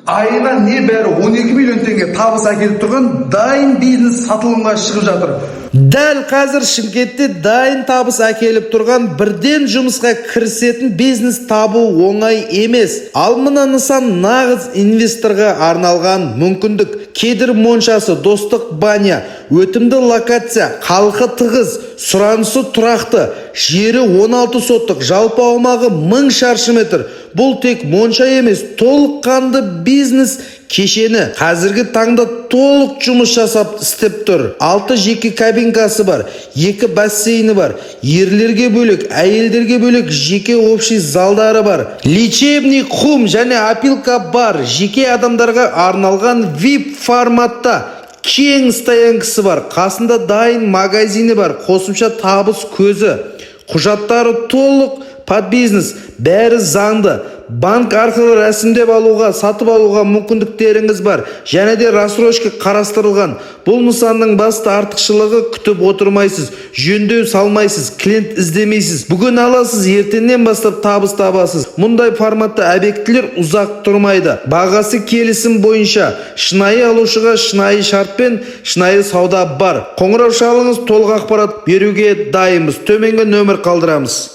айына небәрі 12 миллион теңге табыс әкеліп тұрған дайын бизнес сатылымға шығып жатыр. Дәл қазір Шымкентте дайын табыс әкеліп тұрған бірден жұмысқа кірісетін бизнес табу оңай емес. Ал мына нысан нағыз инвесторға арналған мүмкіндік. Кедір моншасы, достық баня, өтімді локация, халқы тығыз, сұранысы тұрақты, жері 16 соттық, жалпы аумағы 1000 шаршы метр. Бұл тек монша емес, толыққанды бизнес кешені. Қазіргі таңда толық жұмыс жасап істеп тұр. 6 жеке кабинкасы бар, 2 бассейні бар, ерлерге бөлек, әйелдерге бөлек жеке общий залдары бар. Лечебный хум және опилка бар, жеке адамдарға арналған VIP форматта. Кең стоянкасы бар, қасында дайын магазині бар, қосымша табыс көзі. Құжаттары толық, под бизнес, бәрі заңды. Банк арқылы рәсімдеп алуға, сатып алуға мүмкіндіктеріңіз бар. Және де рассрочка қарастырылған. Бұл нысанның басты артықшылығы күтіп отырмайсыз, жөндеу салмайсыз, клиент іздемейсіз. Бүгін аласыз, ертеңнен бастап табыс табасыз. Мұндай форматта объектілер ұзақ тұрмайды. Бағасы келісім бойынша, шынайы алушыға шынайы шартпен шынайы сауда бар. Қоңырау шалыңыз, толық ақпарат беруге дайынбыз. Төменгі нөмір қалдырамыз.